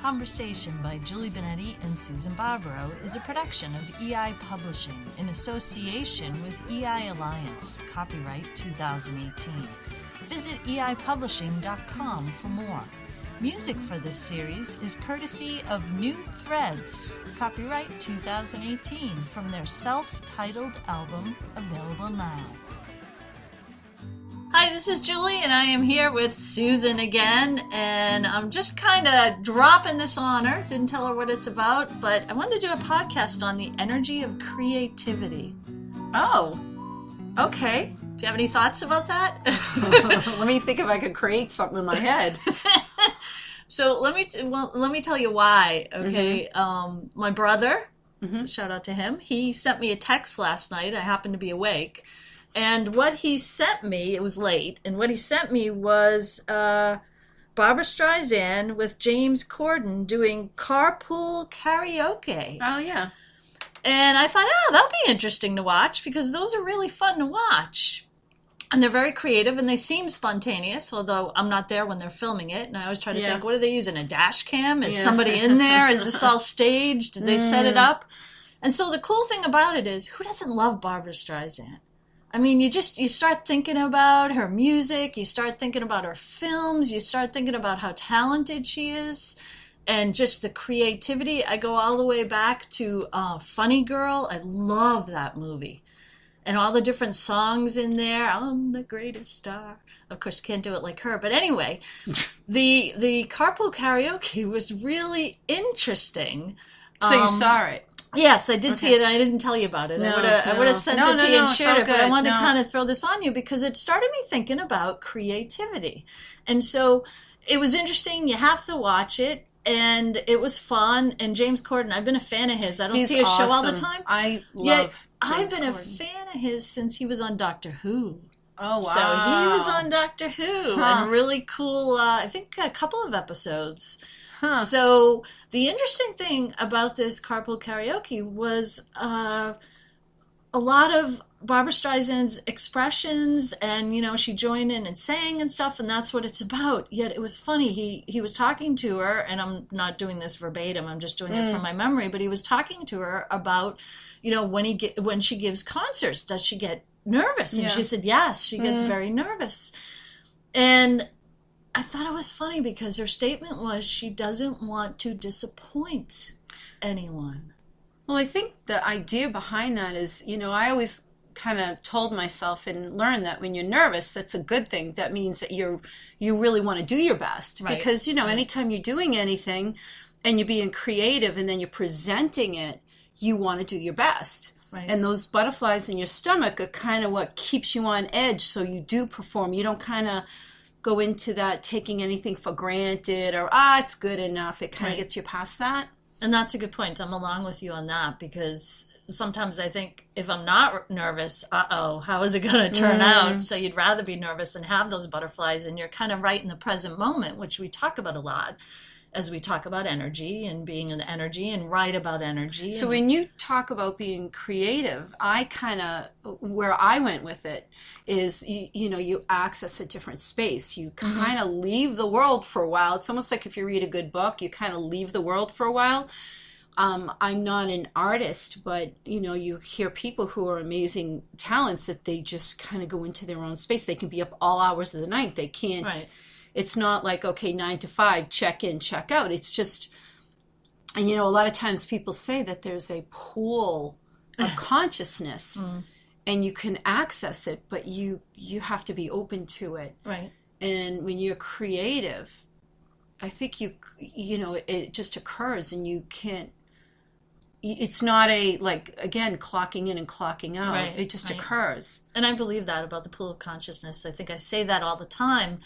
Conversation by Julie Benetti and Susan Barbaro is a production of EI Publishing in association with EI Alliance, copyright 2018. Visit eipublishing.com for more. Music for this series is courtesy of New Threads, copyright 2018, from their self-titled album, available now. Hi, this is Julie, and I am here with Susan again, and I'm just kind of dropping this on her. Didn't tell her what it's about, but I wanted to do a podcast on the energy of creativity. Oh, okay. Do you have any thoughts about that? Let me think if I could create something in my head. So let me tell you why, okay? Mm-hmm. My brother, so shout out to him, he sent me a text last night. I happened to be awake. And what he sent me, it was late, and what he sent me was Barbra Streisand with James Corden doing Carpool Karaoke. Oh, yeah. And I thought, that'll be interesting to watch, because those are really fun to watch. And they're very creative, and they seem spontaneous, although I'm not there when they're filming it. And I always try to think, what are they using, a dash cam? Is somebody in there? Is this all staged? Did they set it up? And so the cool thing about it is, who doesn't love Barbra Streisand? I mean, you start thinking about her music, you start thinking about her films, you start thinking about how talented she is, and just the creativity. I go all the way back to Funny Girl. I love that movie. And all the different songs in there. I'm the greatest star. Of course, can't do it like her. But anyway, the Carpool Karaoke was really interesting. So you saw it? Yes, I did see it, and I didn't tell you about it. I would have sent it to you and shared it, but I wanted to kind of throw this on you because it started me thinking about creativity. And so it was interesting. You have to watch it, and it was fun. And James Corden, I've been a fan of his. I don't see his show all the time. I love I've been a fan of his since he was on Doctor Who. Oh, wow. So he was on Doctor Who, and really cool, I think a couple of episodes. So the interesting thing about this Carpool Karaoke was a lot of Barbra Streisand's expressions, and, she joined in and sang and stuff, and that's what it's about. Yet it was funny. He was talking to her, and I'm not doing this verbatim, I'm just doing it from my memory, but he was talking to her about, when she gives concerts, does she get nervous? And she said, yes, she gets very nervous. And I thought it was funny because her statement was she doesn't want to disappoint anyone. Well, I think the idea behind that is, I always kind of told myself and learned that when you're nervous, that's a good thing. That means that you really want to do your best. Right. Because, anytime you're doing anything and you're being creative and then you're presenting it, you want to do your best. Right. And those butterflies in your stomach are kind of what keeps you on edge, so you do perform. You don't kind of go into that taking anything for granted or, it's good enough. It kind of gets you past that. And that's a good point. I'm along with you on that, because sometimes I think if I'm not nervous, how is it going to turn out? So you'd rather be nervous and have those butterflies, and you're kind of right in the present moment, which we talk about a lot as we talk about energy and being in energy and write about energy. So when you talk about being creative, where I went with it is, you access a different space. You kind of leave the world for a while. It's almost like if you read a good book, you kind of leave the world for a while. I'm not an artist, but, you hear people who are amazing talents that they just kind of go into their own space. They can be up all hours of the night. They can't... Right. It's not like, 9 to 5, check in, check out. It's just, and a lot of times people say that there's a pool of consciousness and you can access it, but you have to be open to it. Right. And when you're creative, I think it just occurs, and you can't, it's not again, clocking in and clocking out. Right. It just occurs. And I believe that about the pool of consciousness. I think I say that all the time.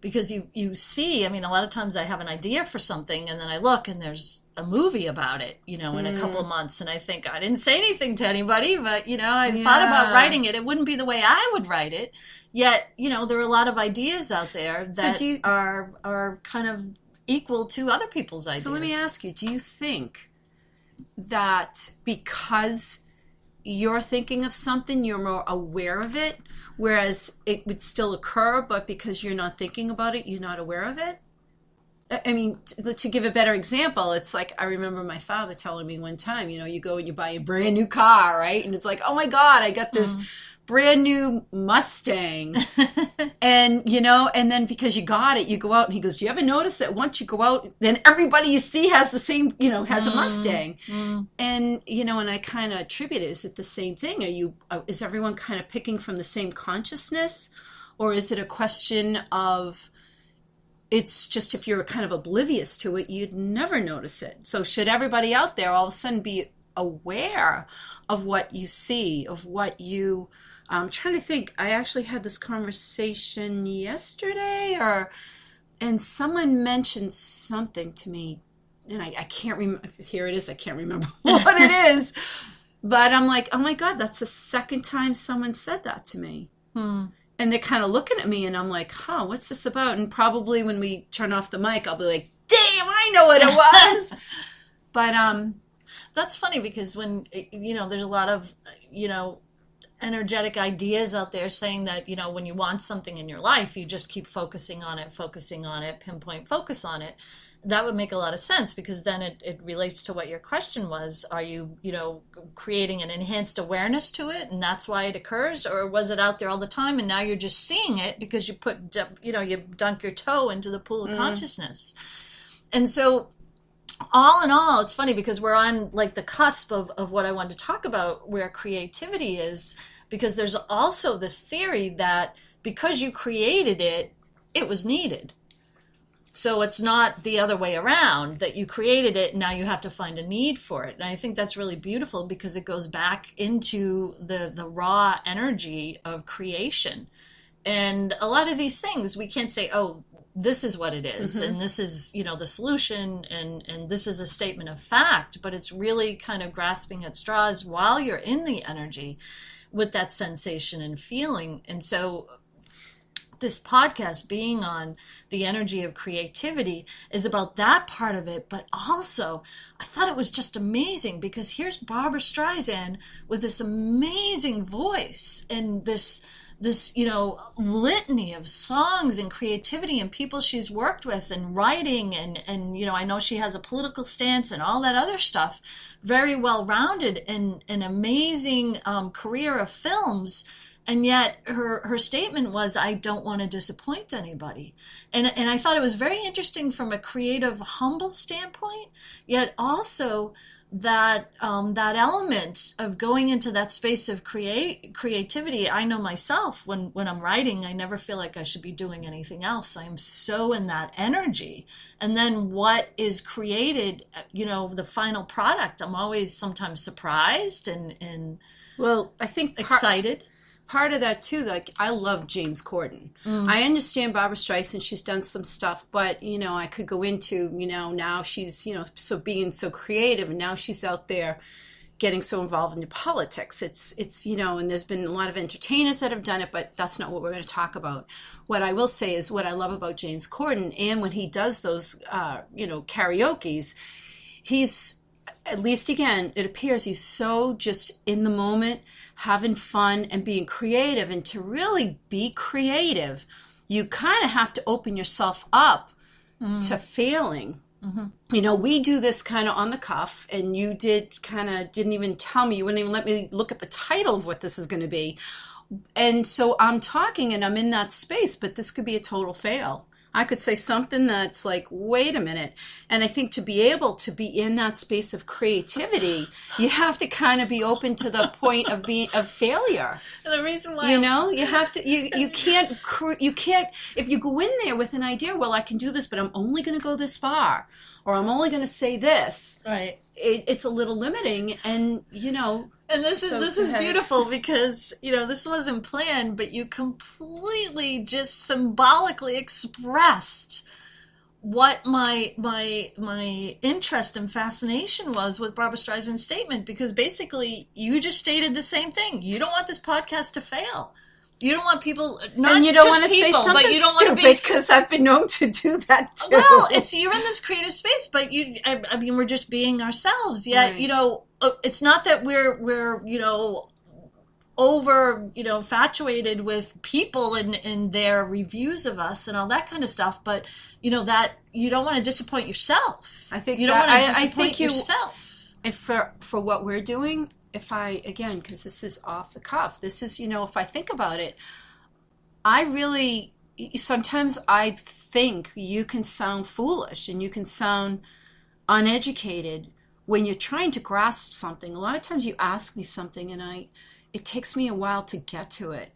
Because you see, a lot of times I have an idea for something, and then I look, and there's a movie about it, in a couple of months, and I think, I didn't say anything to anybody, but, I thought about writing it. It wouldn't be the way I would write it. Yet, there are a lot of ideas out there that are kind of equal to other people's ideas. So let me ask you, do you think that because you're thinking of something, you're more aware of it, whereas it would still occur, but because you're not thinking about it, you're not aware of it? I mean, to give a better example, it's like I remember my father telling me one time, you go and you buy a brand new car, right? And it's like, oh my God, I got this brand new Mustang. And, and then because you got it, you go out and he goes, do you ever notice that once you go out, then everybody you see has the same, has a Mustang. And, and I kind of attribute it. Is it the same thing? Is everyone kind of picking from the same consciousness? Or is it a question of, it's just if you're kind of oblivious to it, you'd never notice it. So should everybody out there all of a sudden be aware of what you see, of what you... I'm trying to think. I actually had this conversation yesterday, and someone mentioned something to me, and I can't remember. Here it is. I can't remember what it is. But I'm like, oh my God, that's the second time someone said that to me. And they're kind of looking at me, and I'm like, what's this about? And probably when we turn off the mic, I'll be like, damn, I know what it was. But that's funny because when, there's a lot of, energetic ideas out there saying that, when you want something in your life, you just keep focusing on it, pinpoint focus on it. That would make a lot of sense because then it relates to what your question was. Are you, creating an enhanced awareness to it and that's why it occurs? Or was it out there all the time and now you're just seeing it because you you dunk your toe into the pool of consciousness? And so all in all, it's funny because we're on like the cusp of what I wanted to talk about, where creativity is, because there's also this theory that because you created it, it was needed. So it's not the other way around, that you created it and now you have to find a need for it. And I think that's really beautiful because it goes back into the raw energy of creation. And a lot of these things, we can't say, oh, this is what it is, and this is, the solution, and this is a statement of fact, but it's really kind of grasping at straws while you're in the energy with that sensation and feeling. And so this podcast being on the energy of creativity is about that part of it, but also I thought it was just amazing because here's Barbra Streisand with this amazing voice and this litany of songs and creativity and people she's worked with and writing and I know she has a political stance and all that other stuff, very well-rounded and an amazing career of films. And yet her statement was, I don't want to disappoint anybody. And I thought it was very interesting from a creative, humble standpoint, yet also that element of going into that space of creativity. I know myself when I'm writing, I never feel like I should be doing anything else. I am so in that energy. And then what is created, the final product, I'm always sometimes surprised and well, I think excited. Part of that too, like I love James Corden. I understand Barbra Streisand, she's done some stuff, but I could go into, now she's, so being so creative and now she's out there getting so involved in politics. It's and there's been a lot of entertainers that have done it, but that's not what we're going to talk about. What I will say is what I love about James Corden, and when he does those, karaokes, he's, at least again, it appears he's so just in the moment, having fun and being creative. And to really be creative, you kind of have to open yourself up to failing. We do this kind of on the cuff, and you didn't even tell me, you wouldn't even let me look at the title of what this is going to be. And so I'm talking and I'm in that space, but this could be a total fail. I could say something that's like, wait a minute. And I think to be able to be in that space of creativity, you have to kind of be open to the point of failure. And the reason why you have to, you can't, if you go in there with an idea, well, I can do this, but I'm only going to go this far, or I'm only going to say this. Right. It's a little limiting, and And this is beautiful because, this wasn't planned, but you completely just symbolically expressed what my interest and fascination was with Barbra Streisand's statement, because basically you just stated the same thing. You don't want this podcast to fail. You don't want people, not and you don't just want to people, say something but you don't stupid, want to be, because I've been known to do that too. Well, you're in this creative space, but we're just being ourselves. Yet, right. It's not that we're over, infatuated with people and their reviews of us and all that kind of stuff. But, that you don't want to disappoint yourself. I think you don't want to disappoint yourself. And for what we're doing, because this is off the cuff, this is, if I think about it, sometimes I think you can sound foolish and you can sound uneducated when you're trying to grasp something. A lot of times you ask me something and it takes me a while to get to it.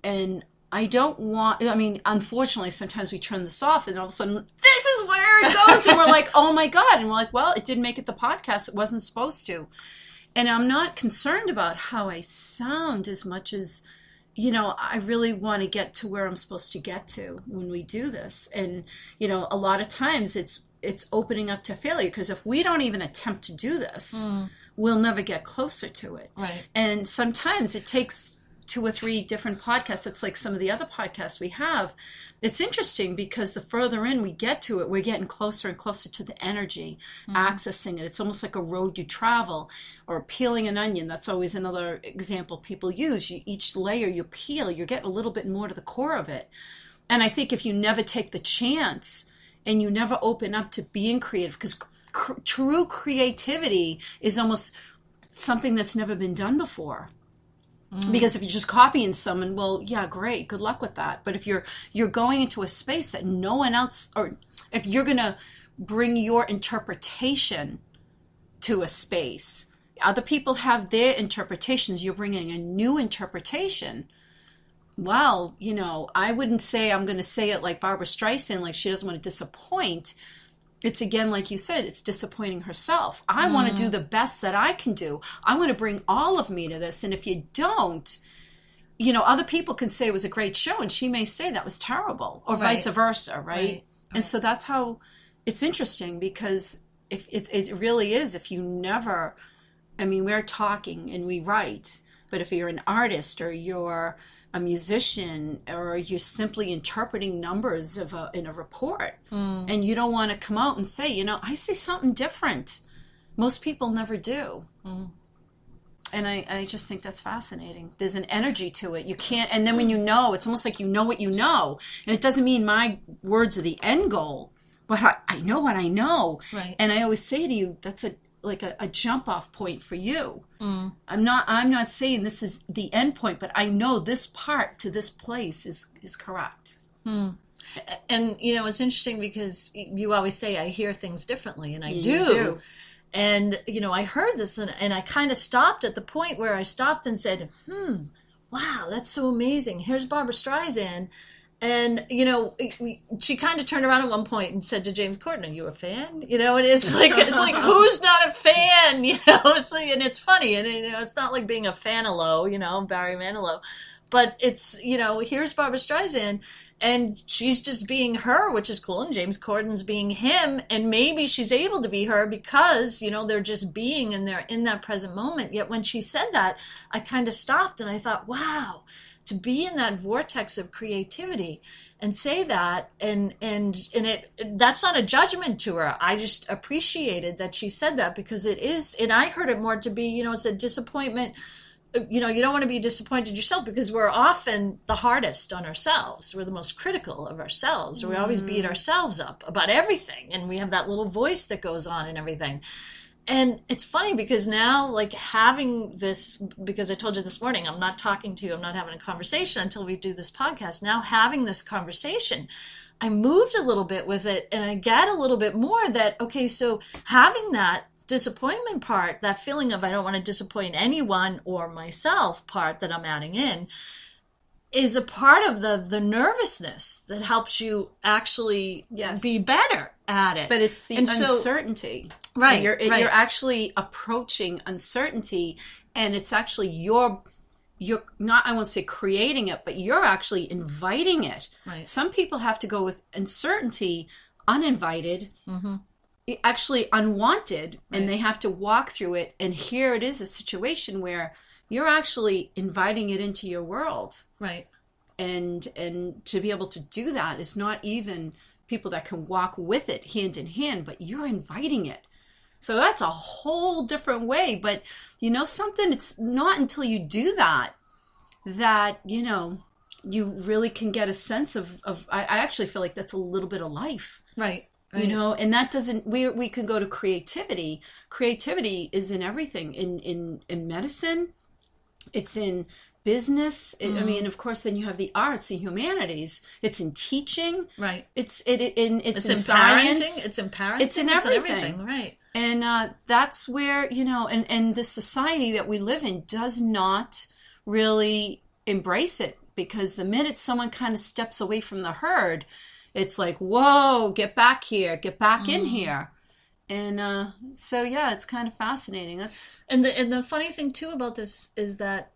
And unfortunately, sometimes we turn this off and all of a sudden, this is where it goes. And we're like, oh my God. And we're like, well, it didn't make it the podcast. It wasn't supposed to. And I'm not concerned about how I sound as much as, I really want to get to where I'm supposed to get to when we do this. And, a lot of times it's opening up to failure, because if we don't even attempt to do this, we'll never get closer to it. Right. And sometimes it takes 2 or 3 different podcasts. It's like some of the other podcasts we have. It's interesting because the further in we get to it, we're getting closer and closer to the energy, accessing it. It's almost like a road you travel, or peeling an onion. That's always another example people use. Each layer you peel, you're getting a little bit more to the core of it. And I think if you never take the chance and you never open up to being creative, because true creativity is almost something that's never been done before. Because if you're just copying someone, well, yeah, great, good luck with that. But if you're going into a space that no one else, or if you're going to bring your interpretation to a space, other people have their interpretations, you're bringing a new interpretation. Well, I wouldn't say I'm going to say it like Barbra Streisand, like she doesn't want to disappoint. It's, again, like you said, it's disappointing herself. I want to do the best that I can do. I want to bring all of me to this. And if you don't, other people can say it was a great show, and she may say that was terrible, or vice versa, right? And so that's how it's interesting, because if it really is, if you never, we're talking and we write, but if you're an artist or you're a musician, or you're simply interpreting numbers in a report, and you don't want to come out and say, I see something different. Most people never do. And I just think that's fascinating. There's an energy to it. You can't, and then when it's almost like you know what you know. And it doesn't mean my words are the end goal, but I know what I know. Right. And I always say to you, that's a jump off point for you. I'm not saying this is the end point, but I know this part to this place is correct. And it's interesting because you always say I hear things differently, and I do. And I heard this and I kind of stopped at the point where I stopped and said, wow, that's so amazing. Here's Barbra Streisand. And, she kind of turned around at one point and said to James Corden, are you a fan? And it's like, who's not a fan? It's like, and it's funny. And, it's not like being a fan-alo, Barry Manilow. But it's, here's Barbra Streisand, and she's just being her, which is cool. And James Corden's being him. And maybe she's able to be her because, they're just being, and they're in that present moment. Yet when she said that, I kind of stopped and I thought, wow, to be in that vortex of creativity and say that, and that's not a judgment to her. I just appreciated that she said that, because it is, and I heard it more to be, it's a disappointment. You don't want to be disappointed yourself, because we're often the hardest on ourselves. We're the most critical of ourselves. We always beat ourselves up about everything, and we have that little voice that goes on and everything. And it's funny because now, like, having this, because I told you this morning, I'm not talking to you, I'm not having a conversation until we do this podcast. Now having this conversation, I moved a little bit with it, and I get a little bit more that, okay, so having that disappointment part, that feeling of I don't want to disappoint anyone or myself part that I'm adding in, is a part of the nervousness that helps you actually be better at it. But it's the uncertainty. Right. You're actually approaching uncertainty, and it's actually you're not, I won't say creating it, but you're actually inviting it. Right. Some people have to go with uncertainty uninvited, actually unwanted, and they have to walk through it. And here it is, a situation where you're actually inviting it into your world. Right. And to be able to do that is not even people that can walk with it hand in hand, but you're inviting it. So that's a whole different way. But something, it's not until you do that that, you really can get a sense of I actually feel like that's a little bit of life. Right. And that doesn't, we can go to creativity. Creativity is in everything, in medicine, it's in business. I mean, of course, then you have the arts and humanities. It's in teaching. Right. It's in science. Parenting. It's in parenting. It's in everything. Right. And that's where, and the society that we live in does not really embrace it, because the minute someone kind of steps away from the herd, it's like, whoa, get back here, get back in here. And so, yeah, it's kind of fascinating. And the funny thing, too, about this is that,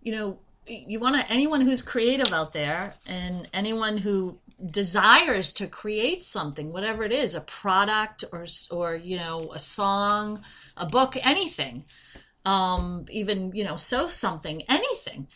you want to, anyone who's creative out there and anyone who desires to create something, whatever it is, a product or a song, a book, anything, even, sew something, anything,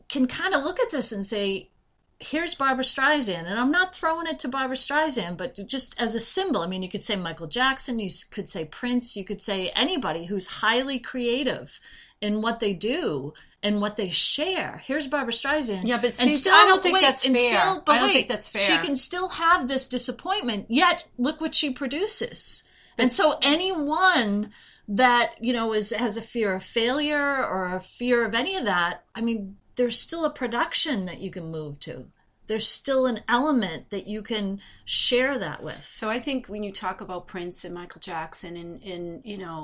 can kind of look at this and say, here's Barbra Streisand. And I'm not throwing it to Barbra Streisand, but just as a symbol. I mean, you could say Michael Jackson, you could say Prince, you could say anybody who's highly creative in what they do and what they share. Here's Barbra Streisand. Yeah, but see, I don't think that's fair. I don't think that's fair. She can still have this disappointment, yet look what she produces. And so anyone that, has a fear of failure or a fear of any of that, I mean, there's still a production that you can move to. There's still an element that you can share that with. So I think when you talk about Prince and Michael Jackson and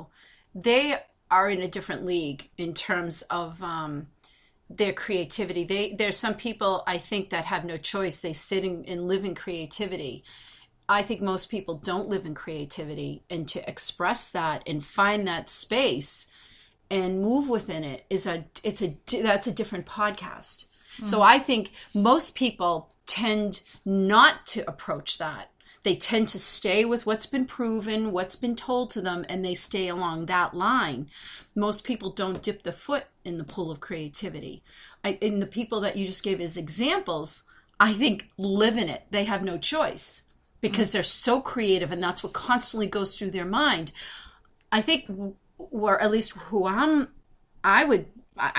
they are in a different league in terms of their creativity. There's some people, I think, that have no choice. They sit and live in creativity. I think most people don't live in creativity, and to express that and find that space and move within it that's a different podcast. So I think most people tend not to approach that. They tend to stay with what's been proven, what's been told to them, and they stay along that line. Most people don't dip the foot in the pool of creativity. And the people that you just gave as examples, I think, live in it. They have no choice because they're so creative, and that's what constantly goes through their mind. I think, or at least I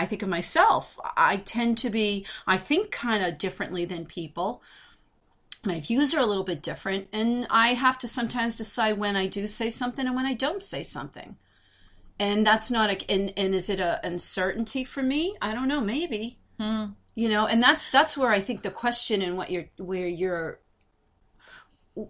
think of myself, I tend to be, I think kind of differently than people. My views are a little bit different, and I have to sometimes decide when I do say something and when I don't say something. And that's not and is it an uncertainty for me? I don't know, maybe. And that's where I think the question and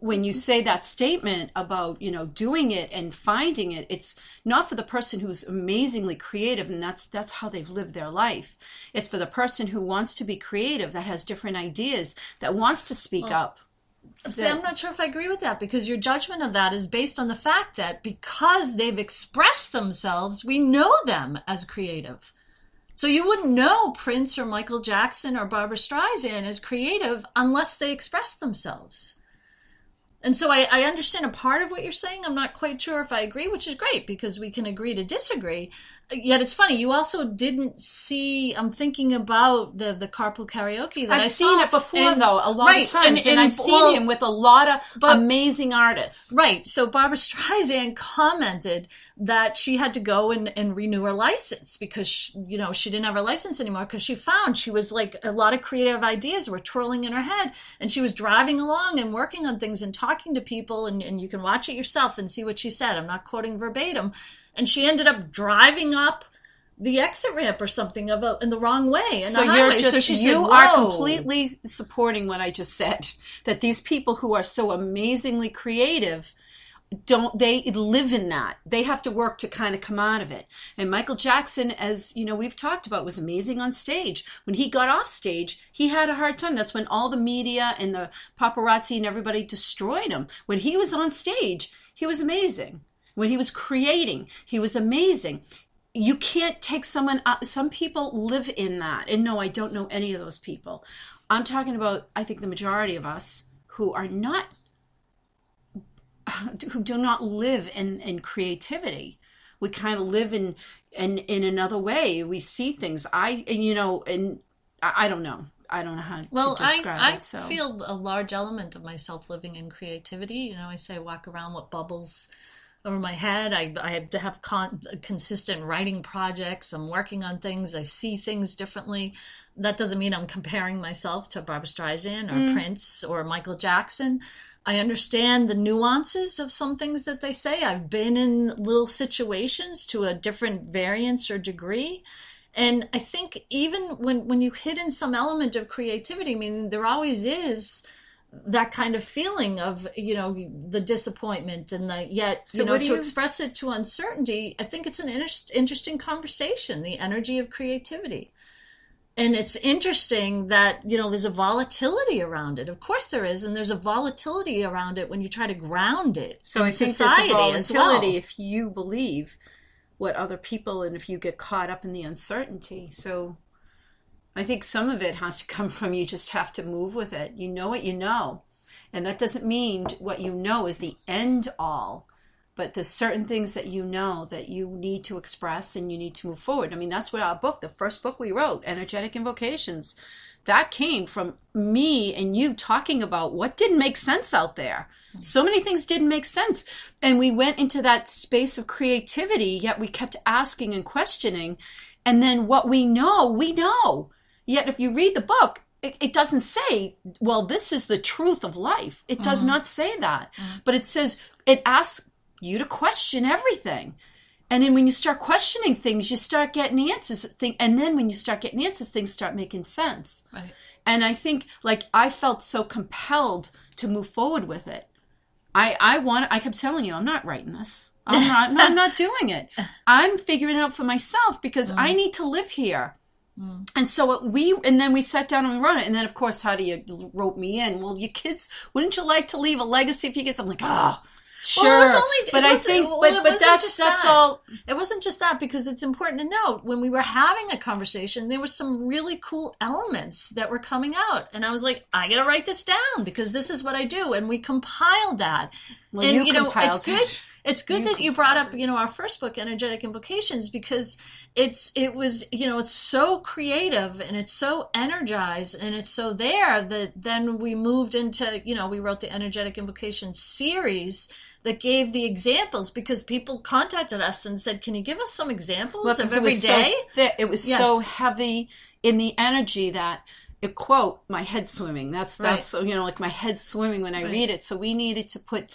when you say that statement about, doing it and finding it, it's not for the person who's amazingly creative and that's how they've lived their life. It's for the person who wants to be creative, that has different ideas, that wants to speak up. See, I'm not sure if I agree with that, because your judgment of that is based on the fact that because they've expressed themselves, we know them as creative. So you wouldn't know Prince or Michael Jackson or Barbra Streisand as creative unless they expressed themselves. And so I understand a part of what you're saying. I'm not quite sure if I agree, which is great because we can agree to disagree. Yet it's funny, you also didn't see, I'm thinking about the Carpool Karaoke that I've seen it before, though, a lot of times. And I've seen him with a lot of amazing artists. Right. So Barbra Streisand commented that she had to go and renew her license because, she didn't have her license anymore because she found she was like a lot of creative ideas were twirling in her head. And she was driving along and working on things and talking to people. And you can watch it yourself and see what she said. I'm not quoting verbatim. And she ended up driving up the exit ramp or something in the wrong way. So you are completely supporting what I just said. That these people who are so amazingly creative, they live in that. They have to work to kind of come out of it. And Michael Jackson, as we've talked about, was amazing on stage. When he got off stage, he had a hard time. That's when all the media and the paparazzi and everybody destroyed him. When he was on stage, he was amazing. When he was creating, he was amazing. You can't take someone, some people live in that. And no, I don't know any of those people. I'm talking about, I think, the majority of us who do not live in creativity. We kind of live in another way. We see things. I don't know. I don't know how to describe it. I feel a large element of myself living in creativity. I say I walk around with bubbles over my head. I have to have consistent writing projects. I'm working on things. I see things differently. That doesn't mean I'm comparing myself to Barbra Streisand or Prince or Michael Jackson. I understand the nuances of some things that they say. I've been in little situations to a different variance or degree. And I think even when you hit in some element of creativity, I mean, there always is that kind of feeling of, the disappointment and yet, to express it to uncertainty. I think it's an interesting conversation, the energy of creativity. And it's interesting that, there's a volatility around it. Of course there is. And there's a volatility around it when you try to ground it. So I think society there's a volatility as well. if you believe what other people, and if you get caught up in the uncertainty. So I think some of it has to come from, you just have to move with it. You know what you know. And that doesn't mean what you know is the end all. But there's certain things that you know that you need to express and you need to move forward. I mean, that's what our book, the first book we wrote, Energetic Invocations, that came from me and you talking about what didn't make sense out there. So many things didn't make sense. And we went into that space of creativity, yet we kept asking and questioning. And then what we know, we know. Yet if you read the book, it doesn't say, well, this is the truth of life. It does not say that. But it says, it asks you to question everything. And then when you start questioning things, you start getting answers. And then when you start getting answers, things start making sense. Right. And I think, I felt so compelled to move forward with it. I kept telling you, I'm not writing this. I'm not doing it. I'm figuring it out for myself because I need to live here. And so then we sat down and we wrote it. And then, of course, how do you wrote me in? Well, you kids, wouldn't you like to leave a legacy for your kids? I'm like, sure. Well, that's all. It wasn't just that, because it's important to note when we were having a conversation, there were some really cool elements that were coming out. And I was like, I got to write this down because this is what I do. And we compiled that. Well, and, compiled it's good. It's good that you brought up, our first book, Energetic Invocations, because it was, it's so creative and it's so energized and it's so there that then we moved into, we wrote the Energetic Invocations series that gave the examples, because people contacted us and said, can you give us some examples of every day? It was so heavy in the energy that it, quote, my head swimming. That's like my head swimming when I read it. So we needed to put,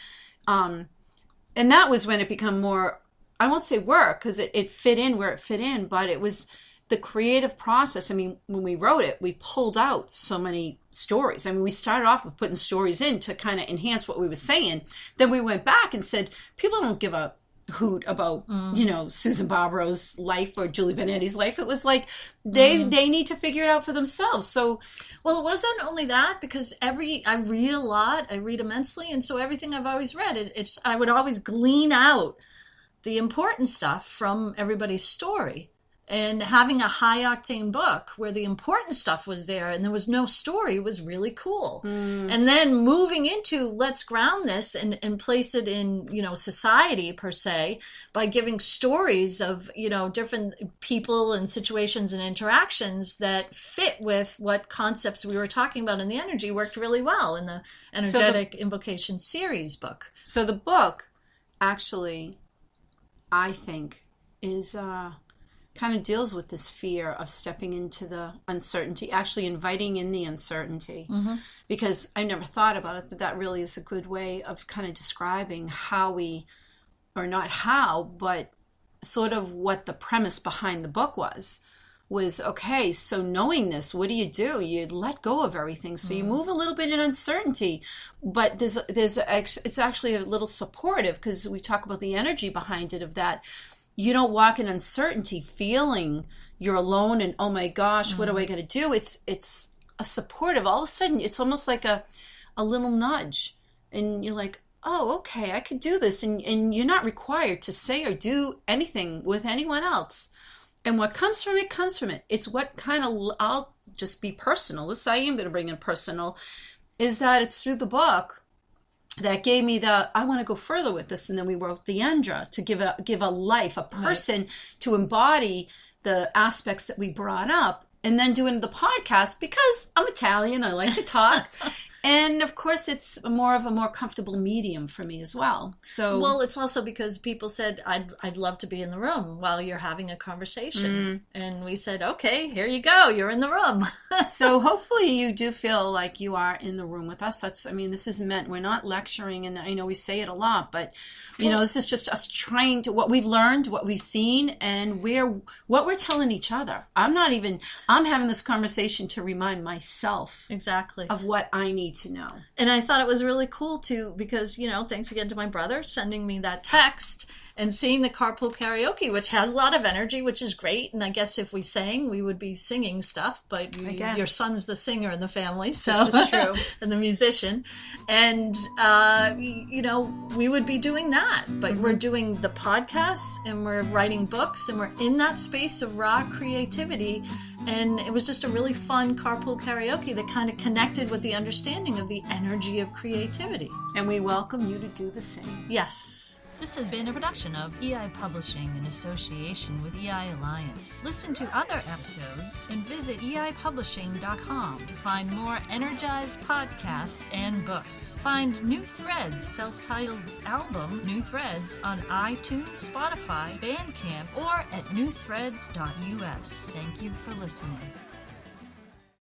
and that was when it became more, I won't say work, because it fit in where it fit in, but it was the creative process. I mean, when we wrote it, we pulled out so many stories. I mean, we started off with putting stories in to kind of enhance what we were saying. Then we went back and said, people don't give a hoot about, Susan Barbro's life or Julie Benetti's life. It was like they need to figure it out for themselves. So, well, it wasn't only that, because I read a lot, I read immensely, and so everything I've always read, I would always glean out the important stuff from everybody's story. And having a high-octane book where the important stuff was there and there was no story was really cool. And then moving into, let's ground this and place it in, society per se, by giving stories of, different people and situations and interactions that fit with what concepts we were talking about in the energy, worked really well in the Energetic Invocation series book. So the book, actually, I think, is... kind of deals with this fear of stepping into the uncertainty, actually inviting in the uncertainty. Because I never thought about it, but that really is a good way of kind of describing how or not how, but sort of what the premise behind the book was, okay, so knowing this, what do? You let go of everything. So you move a little bit in uncertainty, but it's actually a little supportive, because we talk about the energy behind it, of that. You don't walk in uncertainty feeling you're alone and, oh my gosh, what am I going to do? It's a supportive. All of a sudden, it's almost like a little nudge. And you're like, oh, okay, I could do this. And you're not required to say or do anything with anyone else. And what comes from it, comes from it. It's what kind of, I'll just be personal. I am going to bring in personal, is that it's through the book that gave me I want to go further with this. And then we wrote the Endra to give a life, a person to embody the aspects that we brought up, and then doing the podcast because I'm Italian. I like to talk. And of course, it's more of a more comfortable medium for me as well. So, well, it's also because people said, I'd love to be in the room while you're having a conversation. And we said, okay, here you go. You're in the room. So hopefully you do feel like you are in the room with us. This is meant, we're not lecturing, and I know we say it a lot, but this is just us trying to, what we've learned, what we've seen, and what we're telling each other. I'm having this conversation to remind myself exactly of what I need to know. And I thought it was really cool too, because, thanks again to my brother sending me that text and seeing the Carpool Karaoke, which has a lot of energy, which is great. And I guess if we sang, we would be singing stuff, but your son's the singer in the family, so this is true. And the musician. And, we would be doing that, but we're doing the podcasts and we're writing books and we're in that space of raw creativity. And it was just a really fun carpool karaoke that kind of connected with the understanding of the energy of creativity. And we welcome you to do the same. Yes. This has been a production of EI Publishing in association with EI Alliance. Listen to other episodes and visit eipublishing.com to find more energized podcasts and books. Find New Threads' self-titled album, New Threads, on iTunes, Spotify, Bandcamp, or at newthreads.us. Thank you for listening.